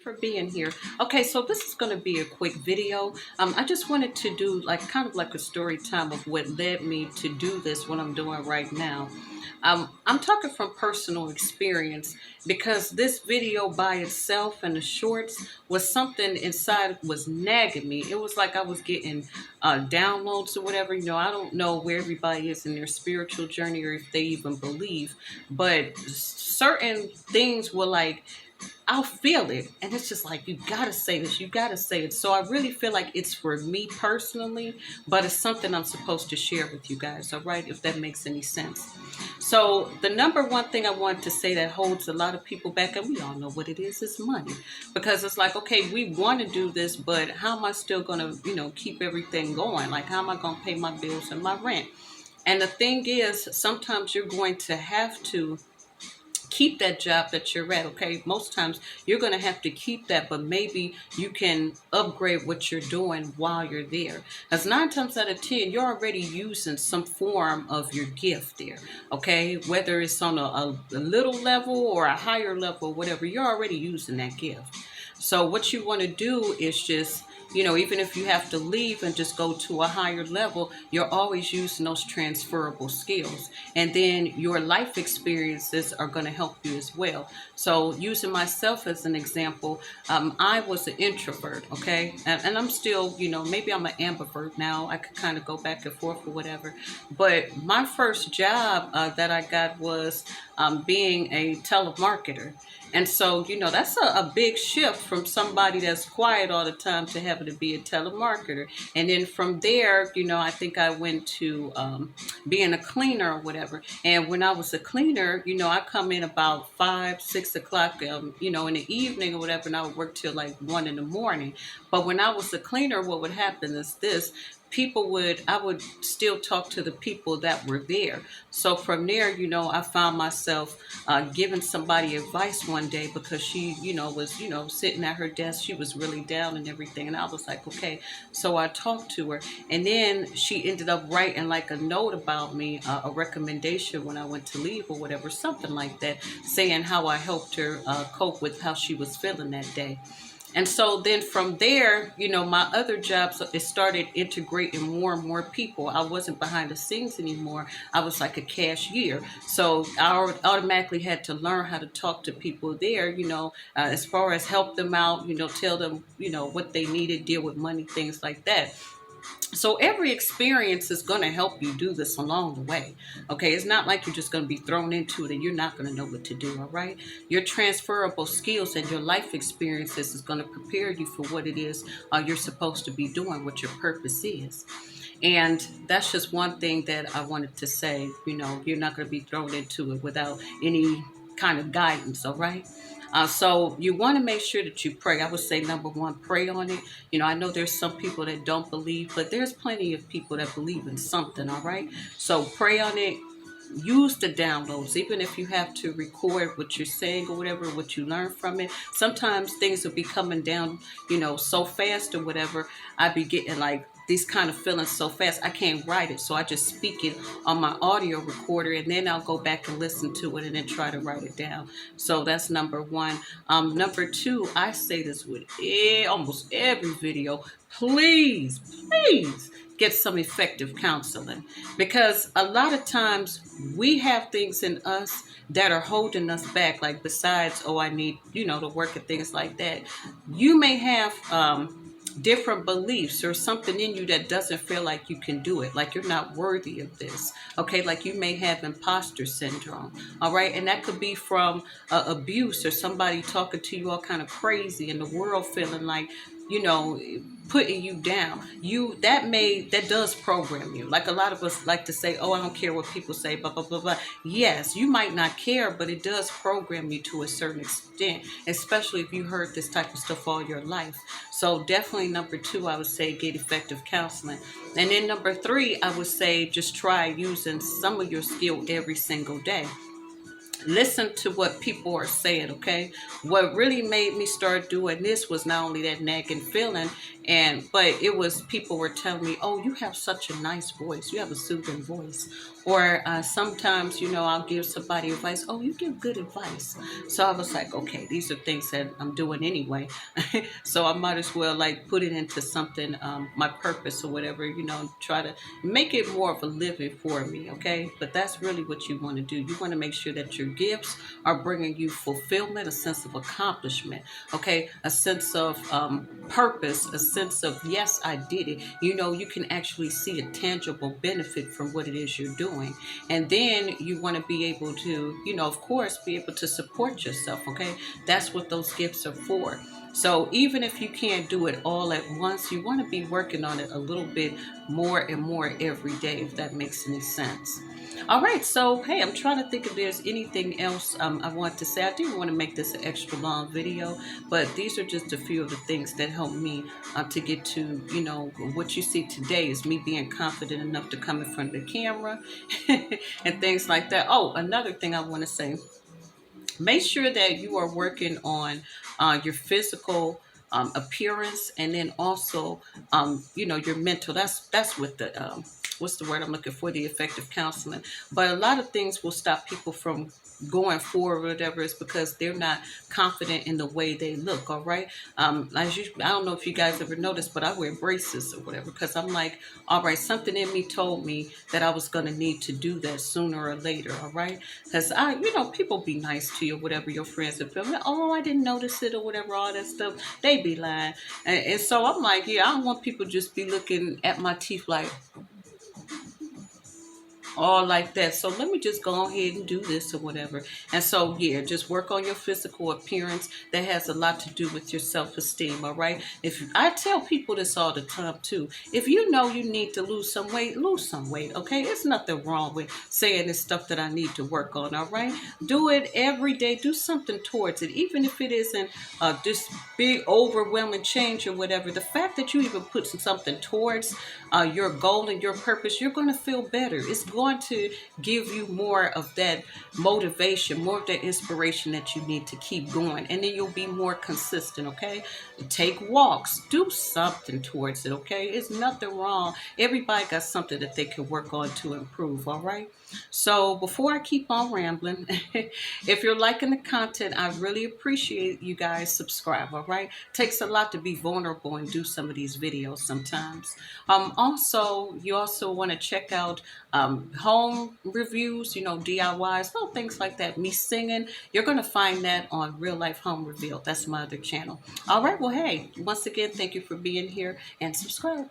for being here. Okay, so this is going to be a quick video. I just wanted to do like kind of like a story time of what led me to do this, what I'm doing right now. I'm talking from personal experience because this video by itself and the shorts was something inside was nagging me. It was like I was getting downloads or whatever. I don't know where everybody is in their spiritual journey or if they even believe, but certain things were like, I'll feel it. And it's just like, you got to say this, you got to say it. So I really feel like it's for me personally, but it's something I'm supposed to share with you guys. All right. If that makes any sense. So the number one thing I want to say that holds a lot of people back, and we all know what it is money. Because it's like, okay, we want to do this, but how am I still going to, keep everything going? Like, how am I going to pay my bills and my rent? And the thing is, sometimes you're going to have to keep that job that you're at. Okay, most times you're going to have to keep that, but maybe you can upgrade what you're doing while you're there, as 9 times out of 10 you're already using some form of your gift there. Okay, whether it's on a little level or a higher level, whatever, you're already using that gift. So what you want to do is just, even if you have to leave and just go to a higher level, you're always using those transferable skills. And then your life experiences are going to help you as well. So using myself as an example, I was an introvert, okay? And I'm still, maybe I'm an ambivert now. I could kind of go back and forth or whatever. But my first job that I got was being a telemarketer. And so, that's a big shift from somebody that's quiet all the time to having to be a telemarketer. And then from there, I think I went to being a cleaner or whatever. And when I was a cleaner, I come in about 5, 6 o'clock, in the evening or whatever, and I would work till like 1 in the morning. But when I was a cleaner, what would happen is this. I would still talk to the people that were there. So from there, I found myself giving somebody advice one day because she, was, sitting at her desk. She was really down and everything. And I was like, okay. So I talked to her. And then she ended up writing like a note about me, a recommendation when I went to leave or whatever, something like that, saying how I helped her cope with how she was feeling that day. And so then from there, my other jobs, it started integrating more and more people. I wasn't behind the scenes anymore. I was like a cashier. So I automatically had to learn how to talk to people there, as far as help them out, tell them, what they needed, deal with money, things like that. So every experience is going to help you do this along the way. Okay, it's not like you're just going to be thrown into it and you're not going to know what to do. All right, your transferable skills and your life experiences is going to prepare you for what it is you're supposed to be doing, what your purpose is. And that's just one thing that I wanted to say. You're not going to be thrown into it without any kind of guidance. All right. So you want to make sure that you pray. I would say number one, pray on it. I know there's some people that don't believe, but there's plenty of people that believe in something. All right. So pray on it. Use the downloads, even if you have to record what you're saying or whatever, what you learn from it. Sometimes things will be coming down, so fast or whatever. I be getting like these kind of feelings so fast, I can't write it. So I just speak it on my audio recorder and then I'll go back and listen to it and then try to write it down. So that's number one. Number two, I say this with almost every video. Please, please get some effective counseling, because a lot of times we have things in us that are holding us back, like besides, oh, I need, to work and things like that. You may have different beliefs or something in you that doesn't feel like you can do it, like you're not worthy of this. Okay, like you may have imposter syndrome. All right, and that could be from abuse or somebody talking to you all kind of crazy in the world, feeling like, putting you down. That does program you. Like a lot of us like to say, oh, I don't care what people say, blah, blah, blah, blah. Yes, you might not care, but it does program you to a certain extent, especially if you heard this type of stuff all your life. So definitely number two, I would say get effective counseling. And then number three, I would say just try using some of your skill every single day. listen to what people are saying, okay? What really made me start doing this was not only that nagging feeling, but it was people were telling me, oh, you have such a nice voice, you have a soothing voice. Or sometimes, I'll give somebody advice, oh, you give good advice. So I was like, okay, these are things that I'm doing anyway. So I might as well like put it into something, my purpose or whatever, try to make it more of a living for me, okay? But that's really what you want to do. You want to make sure that your gifts are bringing you fulfillment, a sense of accomplishment, okay? A sense of purpose, a sense of, yes, I did it. You can actually see a tangible benefit from what it is you're doing. And then you want to be able to, of course, be able to support yourself, okay? That's what those gifts are for. So even if you can't do it all at once, you want to be working on it a little bit more and more every day, if that makes any sense. All right, so hey, I'm trying to think if there's anything else I want to say. I didn't want to make this an extra long video, but these are just a few of the things that helped me to get to, what you see today is me being confident enough to come in front of the camera and things like that. Oh, another thing I want to say, make sure that you are working on your physical appearance, and then also your mental. That's what the what's the word I'm looking for, the effective counseling. But a lot of things will stop people from going forward, whatever, is because they're not confident in the way they look. All right. I don't know if you guys ever noticed, but I wear braces or whatever because I'm like, all right, something in me told me that I was going to need to do that sooner or later. All right. Because people be nice to you, whatever, your friends are feeling. Oh, I didn't notice it or whatever, all that stuff. They be lying. And so I'm like, yeah, I don't want people just be looking at my teeth like, all like that. So let me just go ahead and do this or whatever. And so, yeah, just work on your physical appearance. That has a lot to do with your self-esteem, all right? If I tell people this all the time, too. If you know you need to lose some weight, okay? It's nothing wrong with saying this stuff that I need to work on, all right? Do it every day. Do something towards it. Even if it isn't this big, overwhelming change or whatever, the fact that you even put something towards your goal and your purpose, you're going to feel better. It's going to give you more of that motivation, more of that inspiration that you need to keep going. And then you'll be more consistent, okay? Take walks. Do something towards it, okay? It's nothing wrong. Everybody got something that they can work on to improve, all right? So before I keep on rambling, if you're liking the content, I really appreciate you guys subscribe, all right? Takes a lot to be vulnerable and do some of these videos sometimes. Also, you also want to check out home reviews, DIYs, little things like that. Me singing, you're going to find that on Real Life Home Revealed. That's my other channel. All right, well, hey, once again, thank you for being here and subscribe.